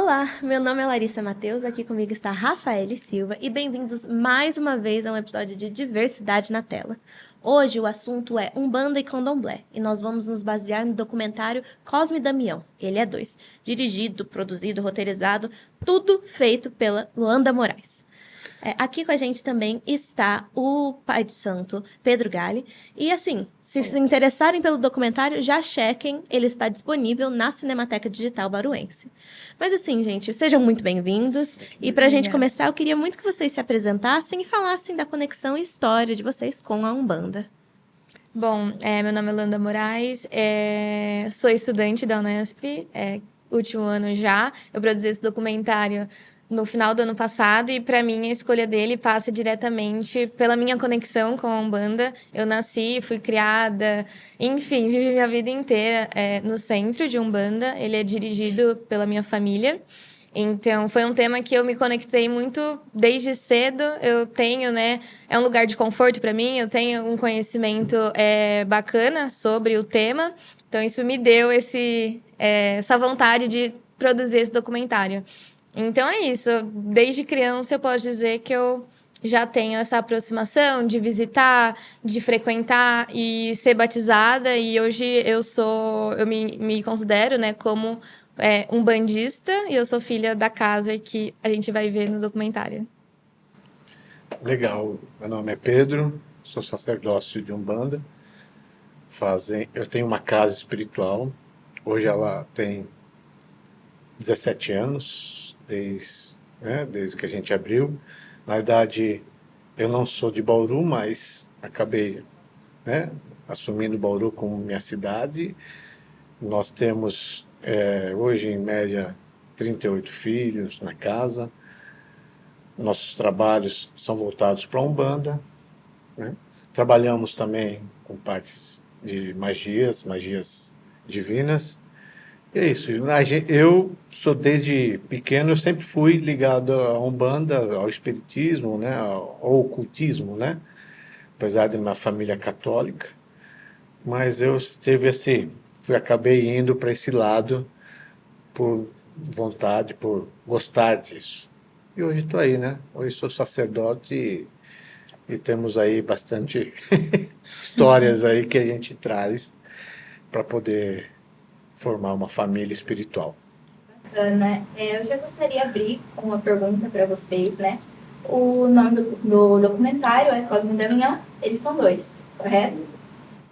Olá, meu nome é Larissa Matheus, aqui comigo está Rafael Silva e bem-vindos mais uma vez a um episódio de Diversidade na Tela. Hoje o assunto é Umbanda e Candomblé e nós vamos nos basear no documentário Cosme e Damião, Ele é Dois, dirigido, produzido, roteirizado, tudo feito pela Luanda Moraes. Aqui com a gente também está o pai de santo, Pedro Galli. E assim, se interessarem pelo documentário, já chequem, ele está disponível na Cinemateca Digital Baruense. Mas assim, gente, sejam muito bem-vindos. E para a gente começar, eu queria muito que vocês se apresentassem e falassem da conexão e história de vocês com a Umbanda. Bom, meu nome é Luanda Moraes, sou estudante da Unesp, último ano já. Eu produzi esse documentário no final do ano passado e, para mim, a escolha dele passa diretamente pela minha conexão com a Umbanda. Eu nasci, fui criada, enfim, vivi minha vida inteira no centro de Umbanda. Ele é dirigido pela minha família. Então, foi um tema que eu me conectei muito desde cedo. Eu tenho, né? É um lugar de conforto para mim. Eu tenho um conhecimento bacana sobre o tema. Então, isso me deu essa vontade de produzir esse documentário. Então, é isso. Desde criança, eu posso dizer que eu já tenho essa aproximação de visitar, de frequentar e ser batizada. E hoje eu me considero, né, como um bandista, e eu sou filha da casa que a gente vai ver no documentário. Legal, meu nome é Pedro, sou sacerdócio de Umbanda. Eu tenho uma casa espiritual, hoje ela tem 17 anos, desde que a gente abriu. Na verdade, eu não sou de Bauru, mas acabei, né, assumindo Bauru como minha cidade. Nós temos, hoje, em média, 38 filhos na casa. Nossos trabalhos são voltados para a Umbanda, né? Trabalhamos também com partes de magias divinas. E é isso. Eu sou desde pequeno, eu sempre fui ligado à Umbanda, ao espiritismo, né, ao ocultismo, né? Apesar de minha família católica, mas acabei indo para esse lado por vontade, por gostar disso. E hoje estou aí, né? Hoje sou sacerdote e temos aí bastante histórias aí que a gente traz para poder formar uma família espiritual. Bacana. Eu já gostaria de abrir com uma pergunta para vocês, né? O nome do documentário é Cosme e Damião, eles são dois, correto?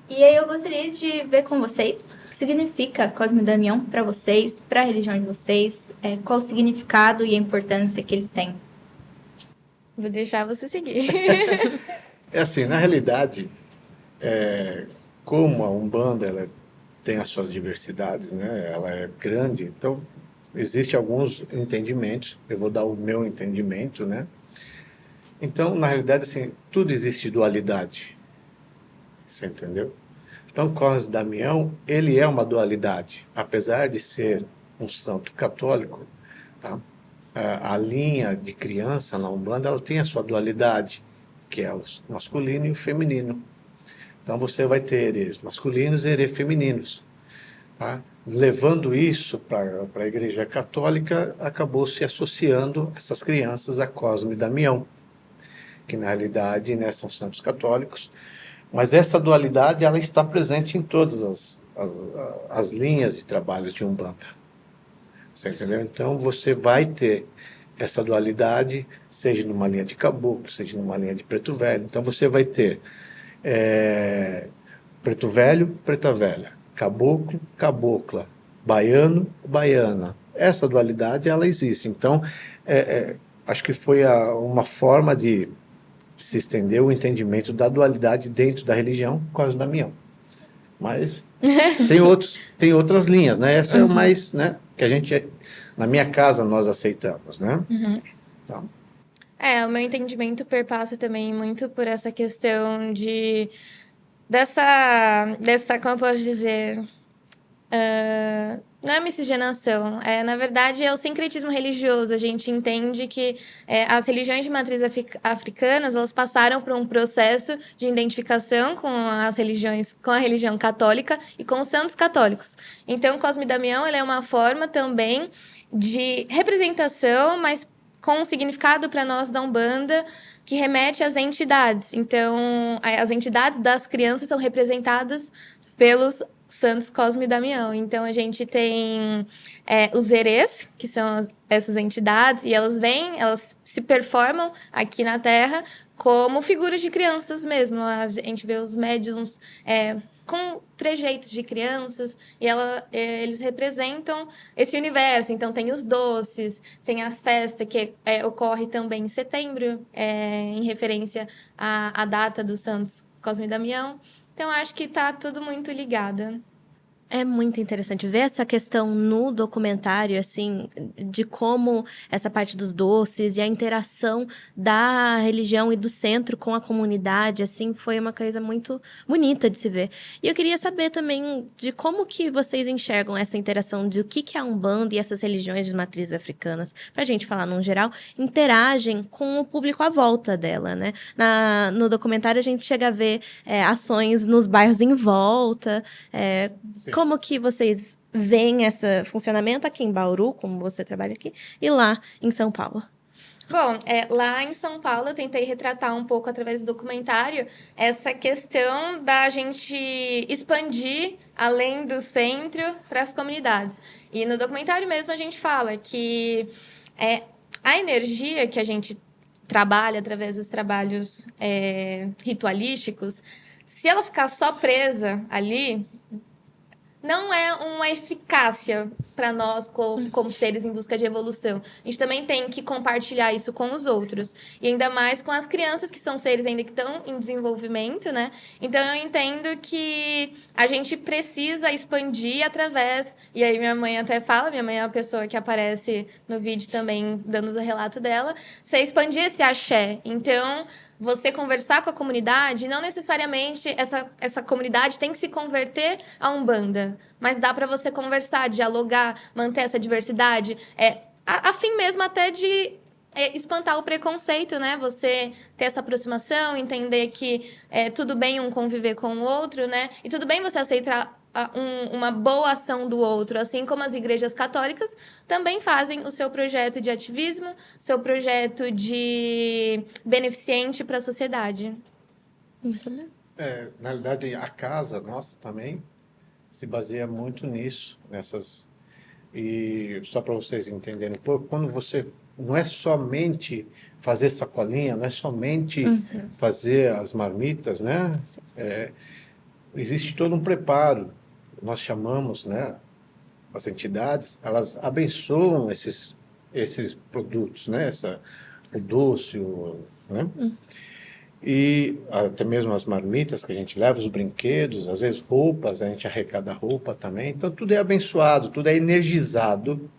E aí eu gostaria de ver com vocês o que significa Cosme e Damião para vocês, para a religião de vocês, qual o significado e a importância que eles têm. Vou deixar você seguir. É assim, na realidade, como a Umbanda ela tem as suas diversidades, né? Ela é grande, então existem alguns entendimentos. Eu vou dar o meu entendimento, né? Então, na realidade, assim, tudo existe dualidade. Você entendeu? Então, Cosme Damião, ele é uma dualidade. Apesar de ser um santo católico, tá? A linha de criança na Umbanda, ela tem a sua dualidade, que é o masculino e o feminino. Então, você vai ter eres masculinos e eres femininos. Tá? Levando isso para a Igreja Católica, acabou se associando essas crianças a Cosme e Damião, que na realidade, né, são santos católicos. Mas essa dualidade ela está presente em todas as linhas de trabalhos de Umbanda. Você entendeu? Então você vai ter essa dualidade, seja numa linha de caboclo, seja numa linha de preto velho. Então você vai ter preto velho, preta velha, caboclo, cabocla, baiano, baiana. Essa dualidade ela existe. Então acho que foi uma forma de se estendeu o entendimento da dualidade dentro da religião por causa do Damião. Mas tem outras linhas, né? Essa é o mais, né? Que a gente, na minha casa, nós aceitamos, né? Então, O meu entendimento perpassa também muito por essa questão como eu posso dizer, Não é miscigenação, na verdade é o sincretismo religioso. A gente entende que as religiões de matriz africanas, elas passaram por um processo de identificação com as religiões, com a religião católica e com os santos católicos. Então, Cosme e Damião, ele é uma forma também de representação, mas com um significado para nós da Umbanda, que remete às entidades. Então, as entidades das crianças são representadas pelos Santos Cosme e Damião. Então, a gente tem os erês, que são essas entidades, e elas se performam aqui na Terra como figuras de crianças mesmo. A gente vê os médiums com trejeitos de crianças, e eles representam esse universo. Então, tem os doces, tem a festa que ocorre também em setembro, em referência à data dos Santos Cosme e Damião. Então, acho que tá tudo muito ligado. É muito interessante ver essa questão no documentário, assim, de como essa parte dos doces e a interação da religião e do centro com a comunidade, assim, foi uma coisa muito bonita de se ver. E eu queria saber também de como que vocês enxergam essa interação de o que é a Umbanda e essas religiões de matrizes africanas, pra gente falar num geral, interagem com o público à volta dela, né? No documentário a gente chega a ver ações nos bairros em volta, como que vocês veem esse funcionamento aqui em Bauru, como você trabalha aqui, e lá em São Paulo? Bom, lá em São Paulo eu tentei retratar um pouco através do documentário essa questão da gente expandir além do centro para as comunidades. E no documentário mesmo a gente fala que a energia que a gente trabalha através dos trabalhos ritualísticos, se ela ficar só presa ali, não é uma eficácia para nós como seres em busca de evolução. A gente também tem que compartilhar isso com os outros. E ainda mais com as crianças, que são seres ainda que estão em desenvolvimento, né? Então, eu entendo que a gente precisa expandir através... E aí, minha mãe até fala, minha mãe é uma pessoa que aparece no vídeo também, dando o relato dela, você expandir esse axé. Então... você conversar com a comunidade, não necessariamente essa comunidade tem que se converter a Umbanda, mas dá para você conversar, dialogar, manter essa diversidade, a fim mesmo até de espantar o preconceito, né? Você ter essa aproximação, entender que tudo bem um conviver com o outro, né? E tudo bem você aceitar uma boa ação do outro, assim como as igrejas católicas também fazem o seu projeto de ativismo, seu projeto de beneficente para a sociedade. Na realidade, a casa nossa também se baseia muito nisso, e só para vocês entenderem um pouco, quando você não é somente fazer sacolinha, não é somente fazer as marmitas, né? Existe todo um preparo. Nós chamamos, né, as entidades, elas abençoam esses produtos, né, o doce, né? E até mesmo as marmitas que a gente leva, os brinquedos, às vezes roupas, a gente arrecada roupa também. Então tudo é abençoado, tudo é energizado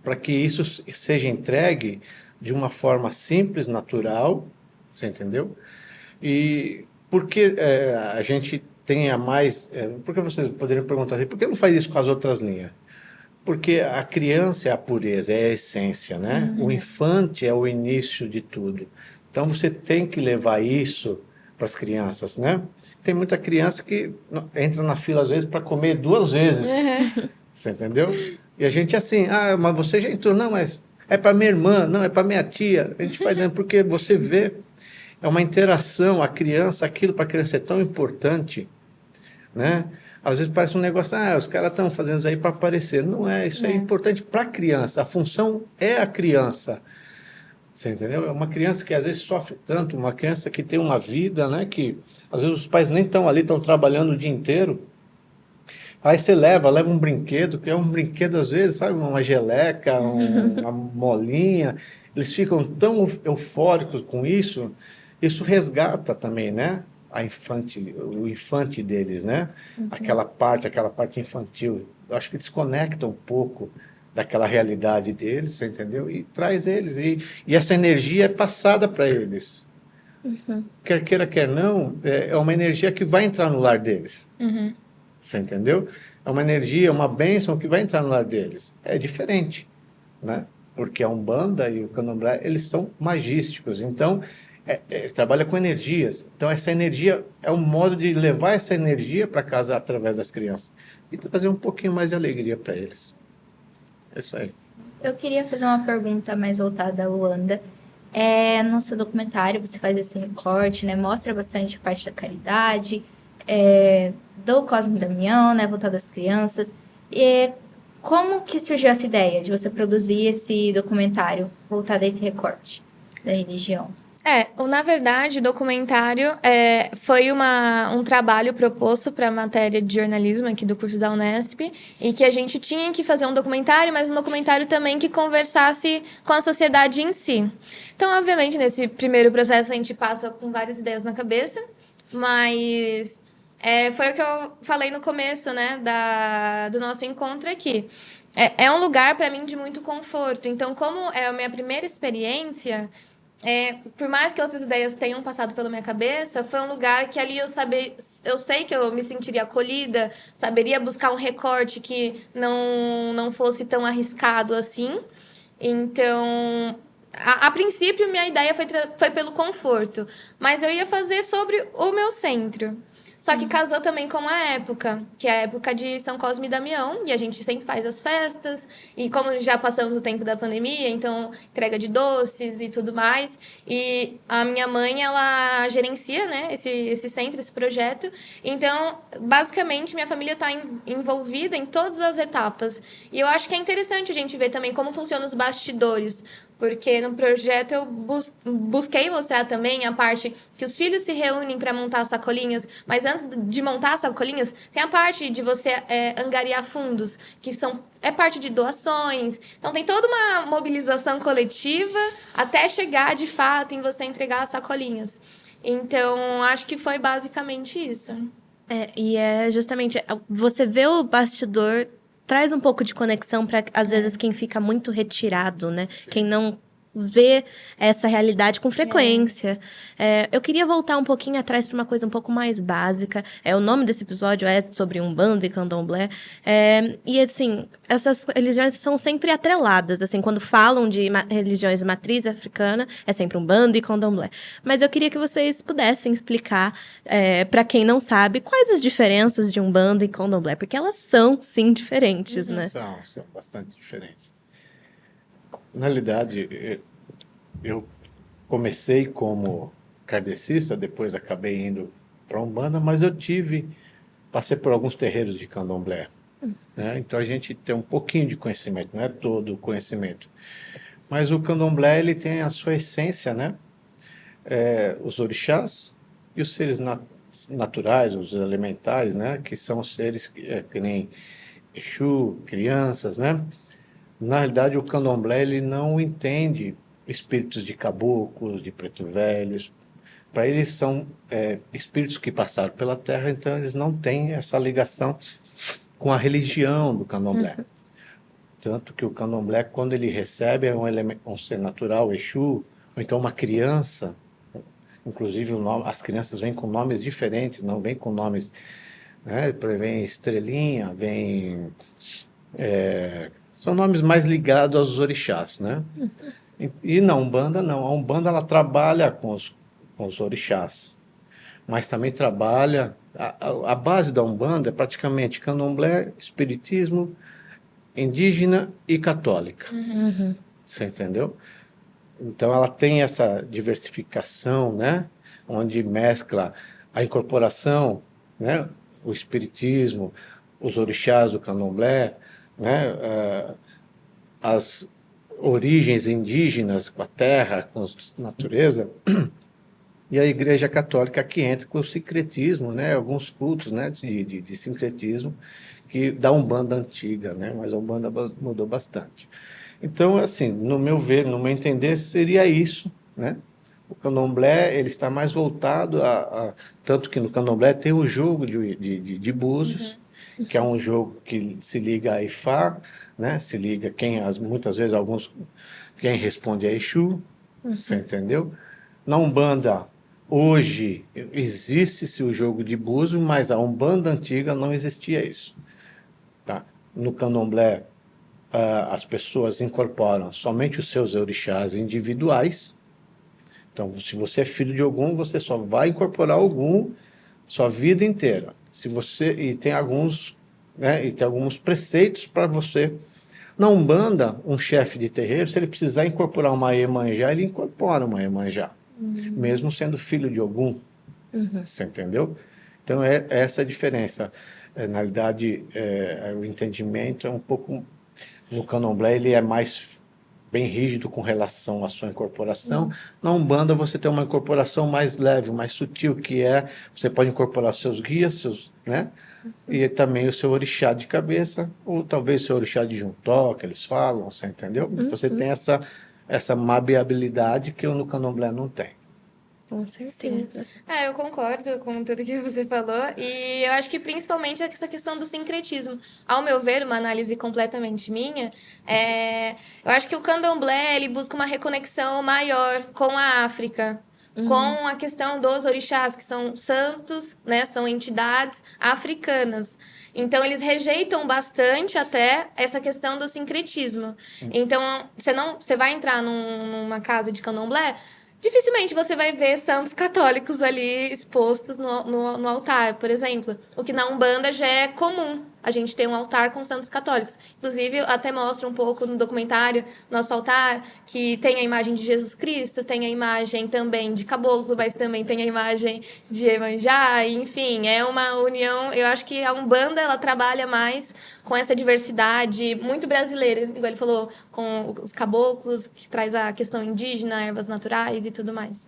para que isso seja entregue de uma forma simples, natural, você entendeu? E porque a gente tenha mais... porque vocês poderiam perguntar assim, por que não faz isso com as outras linhas? Porque a criança é a pureza, é a essência, né? O infante é o início de tudo. Então, você tem que levar isso para as crianças, né? Tem muita criança que entra na fila, às vezes, para comer 2 vezes. Você entendeu? E a gente assim, mas você já entrou. Não, mas é para minha irmã, não, é para minha tia. A gente faz, porque você vê, é uma interação, a criança, aquilo para a criança é tão importante, né? Às vezes parece um negócio, os caras estão fazendo isso aí para aparecer. Não é, isso é importante para a criança. A função é a criança. Você entendeu? É uma criança que às vezes sofre tanto, uma criança que tem uma vida, né? Que às vezes os pais nem estão ali, estão trabalhando o dia inteiro. Aí você leva um brinquedo, que é um brinquedo às vezes, sabe? Uma geleca, uma molinha. Eles ficam tão eufóricos com isso. Isso resgata também, né? O infante deles, né? Aquela parte infantil. Eu acho que desconecta um pouco daquela realidade deles, você entendeu? E traz eles. E essa energia é passada para eles. Quer queira, quer não, é uma energia que vai entrar no lar deles. Você entendeu? É uma energia, uma bênção que vai entrar no lar deles. É diferente, né? Porque a Umbanda e o Candomblé, eles são magísticos. Então, trabalha com energias. Então, essa energia é um modo de levar essa energia para casa através das crianças e trazer um pouquinho mais de alegria para eles. É isso aí. Eu queria fazer uma pergunta mais voltada à Luanda. No seu documentário você faz esse recorte, né? Mostra bastante a parte da caridade, do Cosme e Damião, né? Voltado às crianças. E como que surgiu essa ideia de você produzir esse documentário voltado a esse recorte da religião? Na verdade, o documentário foi um trabalho proposto para a matéria de jornalismo aqui do curso da Unesp, e que a gente tinha que fazer um documentário, mas um documentário também que conversasse com a sociedade em si. Então, obviamente, nesse primeiro processo a gente passa com várias ideias na cabeça, mas foi o que eu falei no começo, né, do nosso encontro aqui. É um lugar para mim de muito conforto. Então, como é a minha primeira experiência, por mais que outras ideias tenham passado pela minha cabeça, foi um lugar que ali eu sei que eu me sentiria acolhida, saberia buscar um recorte que não fosse tão arriscado assim. Então, a princípio, minha ideia foi pelo conforto, mas eu ia fazer sobre o meu centro. Só que casou também com a época, que é a época de São Cosme e Damião, e a gente sempre faz as festas, e como já passamos o tempo da pandemia, então entrega de doces e tudo mais, e a minha mãe, ela gerencia, né, esse centro, esse projeto, então, basicamente, minha família está envolvida em todas as etapas, e eu acho que é interessante a gente ver também como funcionam os bastidores, porque no projeto eu busquei mostrar também a parte que os filhos se reúnem para montar sacolinhas, mas antes de montar sacolinhas, tem a parte de você angariar fundos, que é parte de doações. Então, tem toda uma mobilização coletiva até chegar, de fato, em você entregar as sacolinhas. Então, acho que foi basicamente isso. E é justamente, você vê o bastidor, traz um pouco de conexão para, às vezes, quem fica muito retirado, né? Sim. Quem não vê essa realidade com frequência. Eu queria voltar um pouquinho atrás para uma coisa um pouco mais básica. O nome desse episódio é sobre Umbanda e Candomblé. E, assim, essas religiões são sempre atreladas. Assim, quando falam de religiões de matriz africana, é sempre Umbanda e Candomblé. Mas eu queria que vocês pudessem explicar, para quem não sabe, quais as diferenças de Umbanda e Candomblé. Porque elas são, sim, diferentes, né? São bastante diferentes. Na realidade, eu comecei como kardecista, depois acabei indo para Umbanda, mas passei por alguns terreiros de candomblé, né? Então a gente tem um pouquinho de conhecimento, não é todo o conhecimento. Mas o candomblé, ele tem a sua essência, né? Os orixás e os seres naturais, os elementares, né? Que são os seres que nem Exu, crianças, né? Na realidade, o candomblé, ele não entende espíritos de caboclos, de preto velhos. Para eles são espíritos que passaram pela terra, então eles não têm essa ligação com a religião do candomblé. Tanto que o candomblé, quando ele recebe um ser natural, Exu, ou então uma criança, inclusive as crianças vêm com nomes diferentes, não vêm com nomes, né? Vem Estrelinha, vem... são nomes mais ligados aos orixás, né? E na Umbanda, não. A Umbanda, ela trabalha com os orixás, mas também trabalha... A base da Umbanda é praticamente candomblé, espiritismo, indígena e católica. Você entendeu? Então, ela tem essa diversificação, né? Onde mescla a incorporação, né? O espiritismo, os orixás do candomblé, né? As origens indígenas com a terra, com a natureza, e a Igreja Católica que entra com o sincretismo, né? Alguns cultos, né? de sincretismo que da Umbanda antiga, né? Mas a Umbanda mudou bastante. Então, assim, no meu ver, no meu entender, seria isso, né? O candomblé, ele está mais voltado tanto que no candomblé tem o jogo de búzios, que é um jogo que se liga a Ifá, né? Se liga muitas vezes quem responde a Exu, você entendeu? Na Umbanda, Hoje existe-se o jogo de búzio, mas a Umbanda antiga não existia isso, tá? No Candomblé, as pessoas incorporam somente os seus orixás individuais. Então, se você é filho de Ogum, você só vai incorporar Ogum sua vida inteira. E tem alguns, né, e tem alguns preceitos para você. Na Umbanda, um chefe de terreiro, se ele precisar incorporar uma Iemanjá, ele incorpora uma Iemanjá, mesmo sendo filho de Ogum. Você entendeu? Então, é essa a diferença. Na realidade, o entendimento é um pouco... No Candomblé, ele é mais bem rígido com relação à sua incorporação. Na Umbanda, você tem uma incorporação mais leve, mais sutil, você pode incorporar seus guias, né? E também o seu orixá de cabeça, ou talvez o seu orixá de juntó, que eles falam, você entendeu? Você tem essa maleabilidade que no Candomblé não tem. Com certeza. Eu concordo com tudo que você falou. E eu acho que principalmente essa questão do sincretismo. Ao meu ver, uma análise completamente minha, eu acho que o Candomblé ele busca uma reconexão maior com a África. Com a questão dos orixás, que são santos, né? São entidades africanas. Então, eles rejeitam bastante até essa questão do sincretismo. Então, você vai entrar numa casa de candomblé, dificilmente você vai ver santos católicos ali expostos no altar, por exemplo. O que na Umbanda já é comum. A gente tem um altar com santos católicos. Inclusive, até mostra um pouco no documentário, nosso altar, que tem a imagem de Jesus Cristo, tem a imagem também de caboclo, mas também tem a imagem de Iemanjá, enfim, é uma união. Eu acho que a Umbanda, ela trabalha mais com essa diversidade muito brasileira, igual ele falou, com os caboclos, que traz a questão indígena, ervas naturais e tudo mais.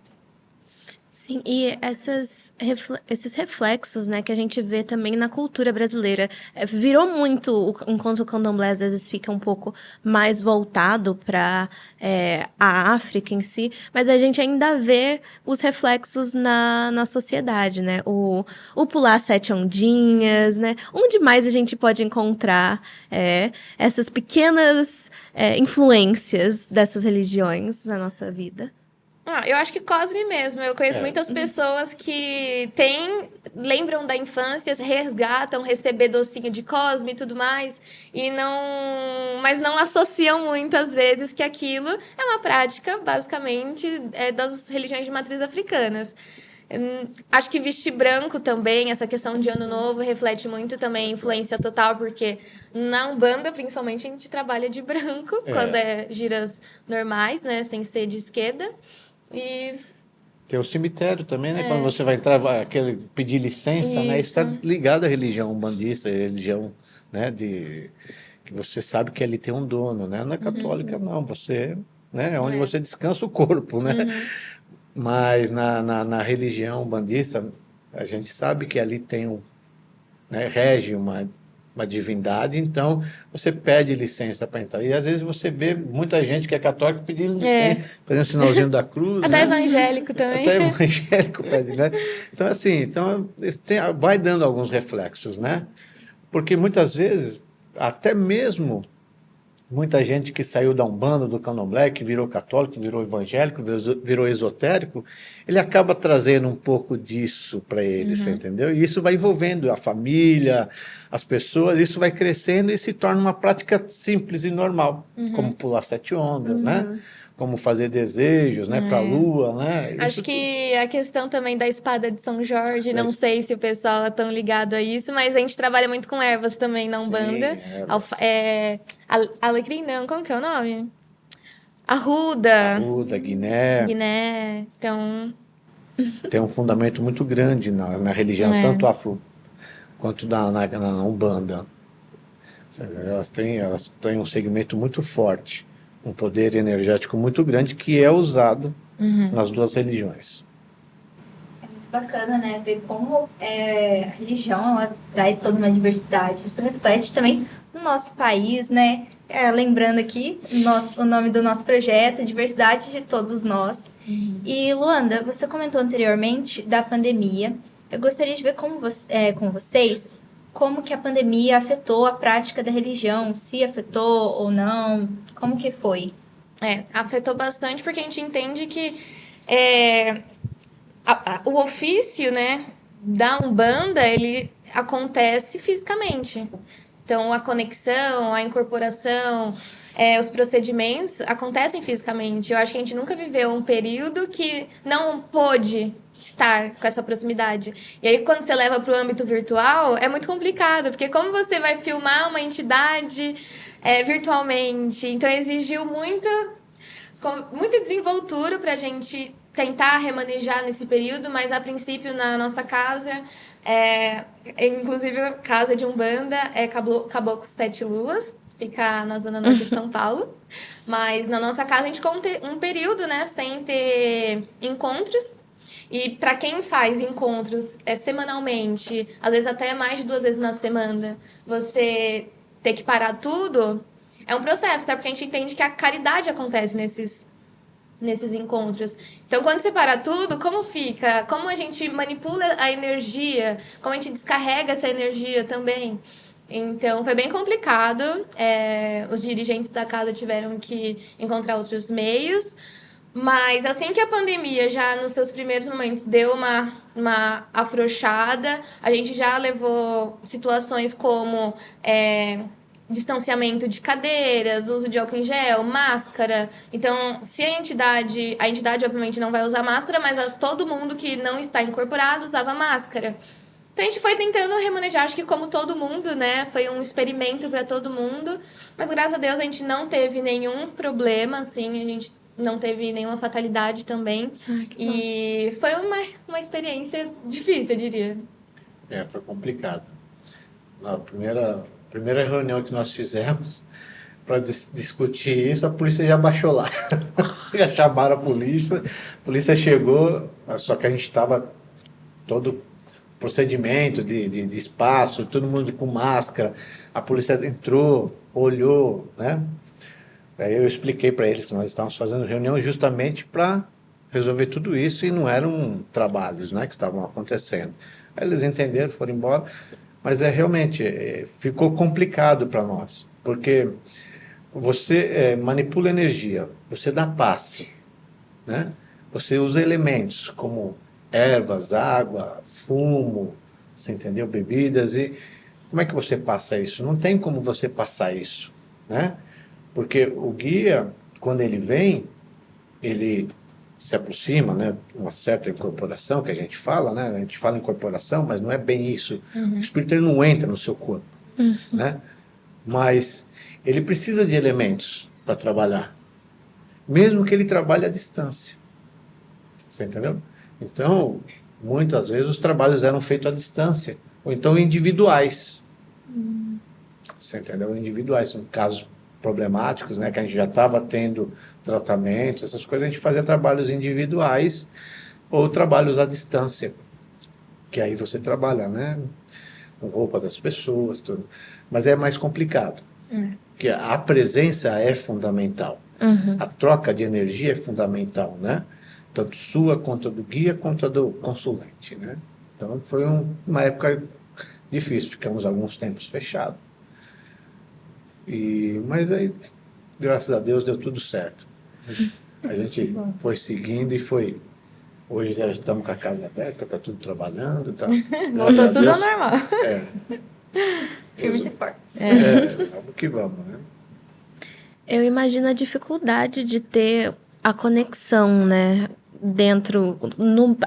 Sim, e esses reflexos, né, que a gente vê também na cultura brasileira. Virou muito, enquanto o candomblé às vezes fica um pouco mais voltado para a África em si, mas a gente ainda vê os reflexos na sociedade, né? O pular sete ondinhas, né? Onde mais a gente pode encontrar essas pequenas influências dessas religiões na nossa vida? Eu acho que Cosme mesmo. Eu conheço muitas pessoas que lembram da infância, resgatam receber docinho de Cosme e tudo mais, mas não associam muitas vezes que aquilo é uma prática, basicamente, das religiões de matriz africanas. Acho que vestir branco também, essa questão de ano novo, reflete muito também influência total, porque na Umbanda, principalmente, a gente trabalha de branco, quando é giras normais, né, sem ser de esquerda. E tem o cemitério também, né? Quando você vai entrar, pedir licença, né? Isso está ligado à religião umbandista, religião, né? Que você sabe que ali tem um dono, né? Não é católica, não. Você, né? É onde você descansa o corpo, né? Mas na religião umbandista, a gente sabe que ali tem né? Rege uma divindade, então você pede licença para entrar. E às vezes você vê muita gente que é católica pedindo licença, fazendo o sinalzinho da cruz. Até evangélico também. Até evangélico pede, né? Então, assim, vai dando alguns reflexos, né? Porque muitas vezes, até mesmo muita gente que saiu da Umbanda, do Candomblé, que virou católico, virou evangélico, virou esotérico, ele acaba trazendo um pouco disso para ele, você entendeu? E isso vai envolvendo a família, as pessoas, isso vai crescendo e se torna uma prática simples e normal, como pular sete ondas, né? Como fazer desejos, né, para a lua, né? Acho que a questão também da espada de São Jorge, não sei se o pessoal é tão ligado a isso, mas a gente trabalha muito com ervas também na Umbanda. Alecrim não, como que é o nome? Arruda, Guiné. Então, tem um fundamento muito grande na religião, tanto afro quanto na Umbanda. Elas têm um segmento muito forte, um poder energético muito grande que é usado nas duas religiões. É muito bacana, né? Ver como a religião ela traz toda uma diversidade. Isso reflete também no nosso país, né? Lembrando aqui o nome do nosso projeto, Diversidade de Todos Nós. E, Luanda, você comentou anteriormente da pandemia. Eu gostaria de ver com vocês como que a pandemia afetou a prática da religião, se afetou ou não, como que foi? Afetou bastante porque a gente entende que o ofício, né, da Umbanda, ele acontece fisicamente. Então, a conexão, a incorporação, os procedimentos acontecem fisicamente. Eu acho que a gente nunca viveu um período que não pôde estar com essa proximidade. E aí, quando você leva para o âmbito virtual, é muito complicado, porque como você vai filmar uma entidade virtualmente? Então, exigiu muita desenvoltura para a gente tentar remanejar nesse período, mas a princípio na nossa casa, inclusive a casa de Umbanda é Caboclo Sete Luas, fica na zona norte de São Paulo, mas na nossa casa a gente ficou um período, né, sem ter encontros. E para quem faz encontros semanalmente, às vezes até mais de 2 vezes na semana, você ter que parar tudo, é um processo, até porque a gente entende que a caridade acontece nesses encontros. Então, quando você para tudo, como fica? Como a gente manipula a energia? Como a gente descarrega essa energia também? Então, foi bem complicado. Os dirigentes da casa tiveram que encontrar outros meios. Mas assim que a pandemia, já nos seus primeiros momentos, deu uma afrouxada, a gente já levou situações como distanciamento de cadeiras, uso de álcool em gel, máscara. Então, se a entidade obviamente não vai usar máscara, mas todo mundo que não está incorporado usava máscara. Então, a gente foi tentando remanejar, acho que como todo mundo, né? Foi um experimento para todo mundo. Mas, graças a Deus, a gente não teve nenhum problema, assim. A gente não teve nenhuma fatalidade também. E foi uma experiência difícil, eu diria. Foi complicado. Na primeira reunião que nós fizemos para discutir isso, a polícia já baixou lá. Já chamaram a polícia chegou, só que a gente estava todo procedimento de espaço, todo mundo com máscara, a polícia entrou, olhou, né? Aí eu expliquei para eles que nós estávamos fazendo reunião justamente para resolver tudo isso e não eram trabalhos, né, que estavam acontecendo. Aí eles entenderam, foram embora, mas realmente ficou complicado para nós, porque você manipula energia, você dá passe, né? Você usa elementos como ervas, água, fumo, você entendeu? Bebidas, e como é que você passa isso? Não tem como você passar isso, né? Porque o guia, quando ele vem, ele se aproxima, né? Uma certa incorporação que a gente fala, né? A gente fala incorporação, mas não é bem isso. O espírito ele não entra no seu corpo, né? Mas ele precisa de elementos para trabalhar, mesmo que ele trabalhe à distância. Você entendeu? Então, muitas vezes os trabalhos eram feitos à distância, ou então individuais. Você entendeu? Individuais, são casos problemáticos, né, que a gente já estava tendo tratamentos, essas coisas, a gente fazia trabalhos individuais ou trabalhos à distância, que aí você trabalha, né, com roupa das pessoas, tudo. Mas é mais complicado, porque a presença é fundamental, a troca de energia é fundamental, né, tanto sua quanto do guia, quanto do consulente, né. Então foi uma época difícil, ficamos alguns tempos fechados. Mas aí, graças a Deus, deu tudo certo. A gente foi seguindo e foi. Hoje já estamos com a casa aberta, está tudo trabalhando. Voltou tudo ao normal. Firmes e fortes. Vamos que vamos, né? Eu imagino a dificuldade de ter a conexão, né?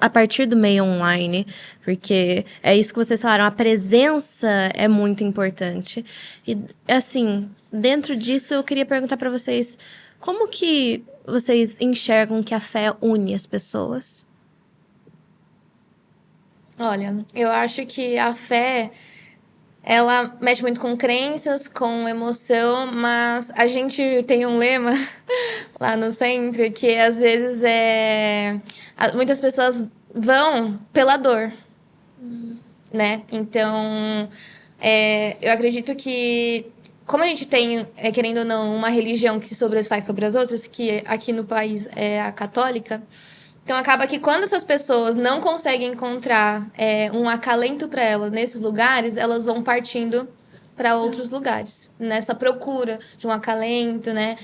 A partir do meio online, porque é isso que vocês falaram, a presença é muito importante. E, assim, dentro disso, eu queria perguntar para vocês, como que vocês enxergam que a fé une as pessoas? Olha, eu acho que a fé, ela mexe muito com crenças, com emoção, mas a gente tem um lema lá no centro que às vezes muitas pessoas vão pela dor, né? Então, eu acredito que como a gente tem, querendo ou não, uma religião que se sobressai sobre as outras, que aqui no país é a católica, então acaba que quando essas pessoas não conseguem encontrar um acalento para elas nesses lugares, elas vão partindo para outros lugares, nessa procura de um acalento, né?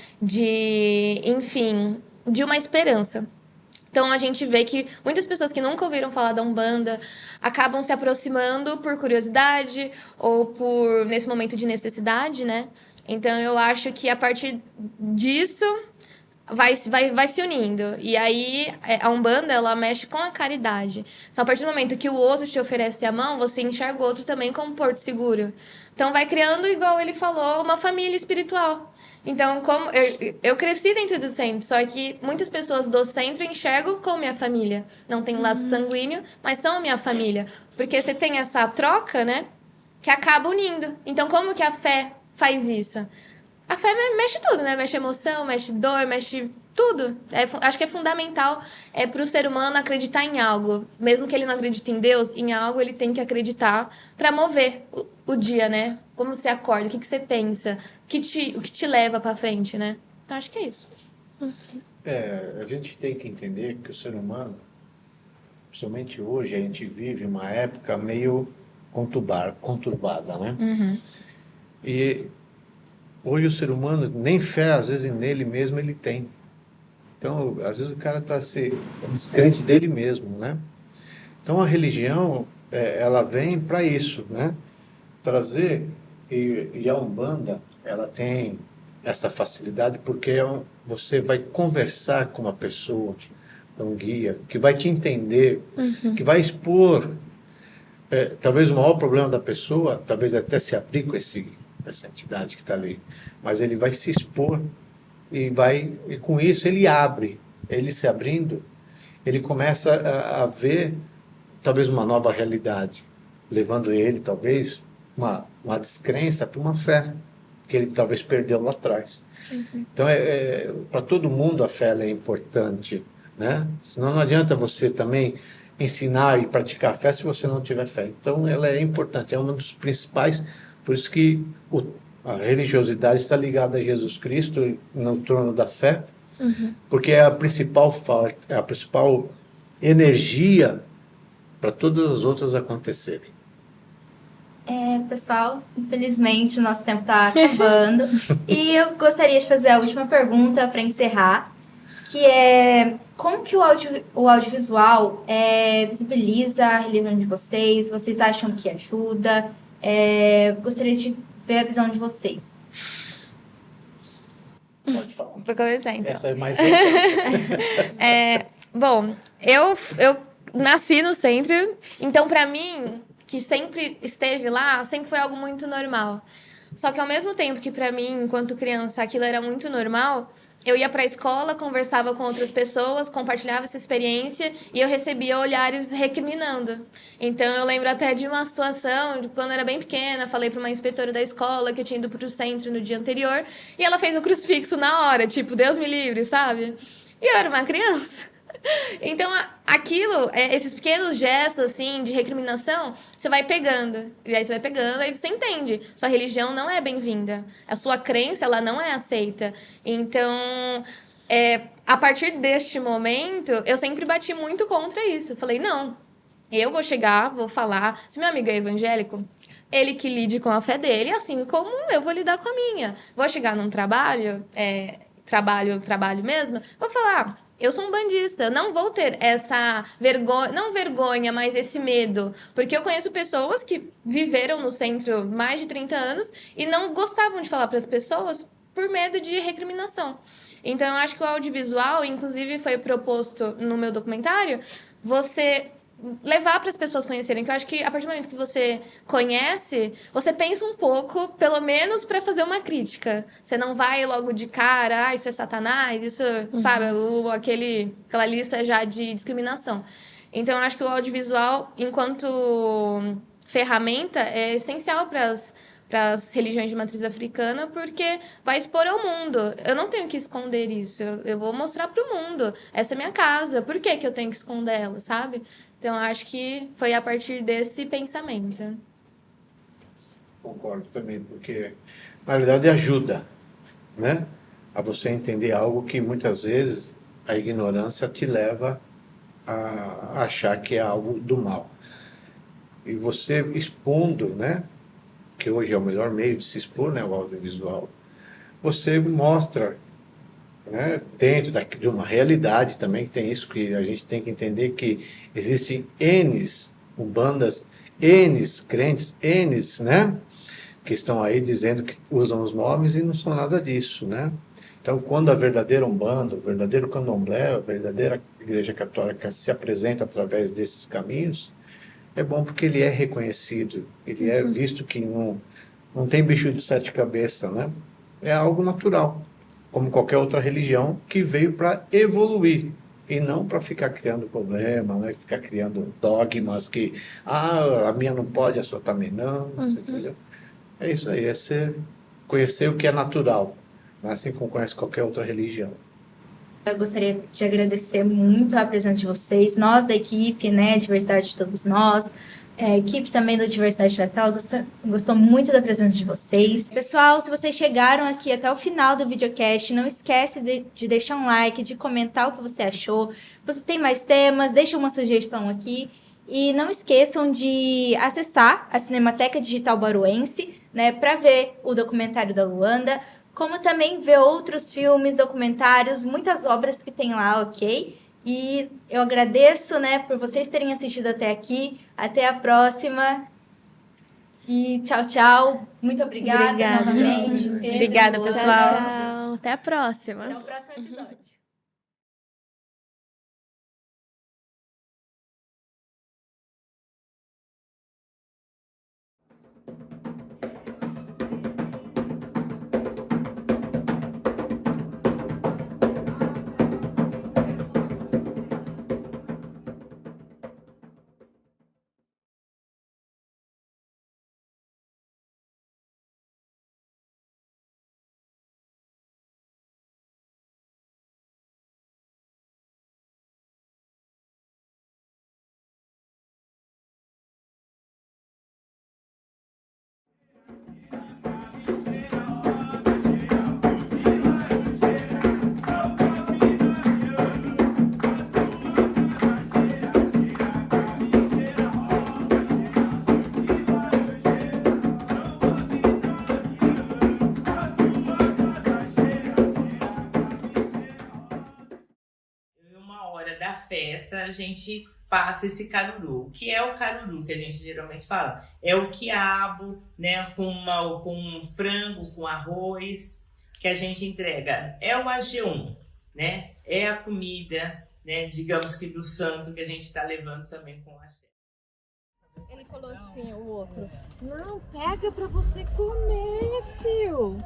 Enfim, de uma esperança. Então, Então, a gente vê que muitas pessoas que nunca ouviram falar da Umbanda acabam se aproximando por curiosidade ou por nesse momento de necessidade, né? Então, eu acho que a partir disso vai se unindo. E aí, a Umbanda, ela mexe com a caridade. Então, a partir do momento que o outro te oferece a mão, você enxerga o outro também como porto seguro. Então, vai criando, igual ele falou, uma família espiritual. Então, como eu cresci dentro do centro, só que muitas pessoas do centro enxergam como minha família. Não tem laço sanguíneo, mas são minha família. Porque você tem essa troca, né? Que acaba unindo. Então, como que a fé faz isso? A fé mexe tudo, né? Mexe emoção, mexe dor, mexe tudo. Acho que é fundamental para o ser humano acreditar em algo. Mesmo que ele não acredite em Deus, em algo ele tem que acreditar para mover o dia, né? Como você acorda, o que você pensa, o que te leva para frente, né? Então, acho que é isso. A gente tem que entender que o ser humano, principalmente hoje, a gente vive uma época meio conturbada, né? E hoje o ser humano, nem fé, às vezes, nele mesmo ele tem. Então, às vezes o cara está descrente dele mesmo, né? Então, a religião, ela vem para isso, né? Trazer, e a Umbanda, ela tem essa facilidade porque você vai conversar com uma pessoa, com um guia, que vai te entender, que vai expor, talvez o maior problema da pessoa, talvez até se abrir com essa entidade que está ali, mas ele vai se expor e com isso ele se abrindo, ele começa a ver talvez uma nova realidade, levando ele talvez uma descrença para uma fé que ele talvez perdeu lá atrás. Então, para todo mundo a fé ela é importante, né? Senão não adianta você também ensinar e praticar a fé se você não tiver fé. Então, ela é importante, é um dos principais, por isso que a religiosidade está ligada a Jesus Cristo no trono da fé, porque é a principal energia para todas as outras acontecerem. Pessoal, infelizmente o nosso tempo está acabando. E eu gostaria de fazer a última pergunta para encerrar, que é como que o audiovisual visibiliza a religião de vocês? Vocês acham que ajuda? Gostaria de ver a visão de vocês. Pode falar. Vou começar, então. Essa é mais Bom, eu nasci no centro, então para mim, que sempre esteve lá, sempre foi algo muito normal. Só que ao mesmo tempo que para mim, enquanto criança, aquilo era muito normal, eu ia para a escola, conversava com outras pessoas, compartilhava essa experiência e eu recebia olhares recriminando. Então, eu lembro até de uma situação, de quando eu era bem pequena, falei para uma inspetora da escola que eu tinha ido para o centro no dia anterior e ela fez o crucifixo na hora, tipo, Deus me livre, sabe? E eu era uma criança. Então, aquilo, esses pequenos gestos, assim, de recriminação, você vai pegando. E aí você vai pegando, aí você entende. Sua religião não é bem-vinda. A sua crença, ela não é aceita. Então, a partir deste momento, eu sempre bati muito contra isso. Falei, não, eu vou chegar, vou falar. Se meu amigo é evangélico, ele que lide com a fé dele, assim como eu vou lidar com a minha. Vou chegar num trabalho mesmo, vou falar... Eu sou um bandista, não vou ter essa vergonha, não vergonha, mas esse medo. Porque eu conheço pessoas que viveram no centro mais de 30 anos e não gostavam de falar para as pessoas por medo de recriminação. Então, eu acho que o audiovisual, inclusive foi proposto no meu documentário, você levar para as pessoas conhecerem, que eu acho que a partir do momento que você conhece, você pensa um pouco, pelo menos para fazer uma crítica. Você não vai logo de cara, isso é Satanás, isso, sabe, aquela lista já de discriminação. Então, eu acho que o audiovisual, enquanto ferramenta, é essencial para as religiões de matriz africana, porque vai expor ao mundo. Eu não tenho que esconder isso, eu vou mostrar para o mundo. Essa é minha casa, por que eu tenho que esconder ela, sabe? Então, acho que foi a partir desse pensamento. Concordo também, porque, na verdade, ajuda, né? A você entender algo que, muitas vezes, a ignorância te leva a achar que é algo do mal. E você expondo, né? Que hoje é o melhor meio de se expor, né? O audiovisual. Você mostra né? Dentro de uma realidade também, que tem isso, que a gente tem que entender que existem N's umbandas, N's crentes, N's, né? Que estão aí dizendo que usam os nomes e não são nada disso, né? Então, quando a verdadeira Umbanda, o verdadeiro Candomblé, a verdadeira Igreja Católica se apresenta através desses caminhos, é bom porque ele é reconhecido, ele é visto que não tem bicho de sete cabeças, né? É algo natural, como qualquer outra religião que veio para evoluir e não para ficar criando problema, né? Ficar criando dogmas que, a minha não pode, a sua também não, você entendeu? É isso aí, é conhecer o que é natural, né? Assim como conhece qualquer outra religião. Eu gostaria de agradecer muito a presença de vocês, nós da equipe, né, Diversidade de Todos Nós, a equipe também da Diversidade da Tela, gostou muito da presença de vocês. Pessoal, se vocês chegaram aqui até o final do videocast, não esquece de deixar um like, de comentar o que você achou. Você tem mais temas, deixa uma sugestão aqui. E não esqueçam de acessar a Cinemateca Digital Baruense, né, para ver o documentário da Luanda, como também ver outros filmes, documentários, muitas obras que tem lá, ok? E eu agradeço, né, por vocês terem assistido até aqui. Até a próxima. E tchau, tchau. Muito obrigada novamente. Pedro, Obrigada, Luana. pessoal. Tchau. Até a próxima. Até o próximo episódio. Da festa, a gente passa esse caruru. O que é o caruru que a gente geralmente fala? É o quiabo, né, com um frango, com arroz, que a gente entrega. É o AG1, né? É a comida, né, digamos que do santo que a gente está levando também com a axé. Ele falou assim, o outro, não, pega pra você comer, filho.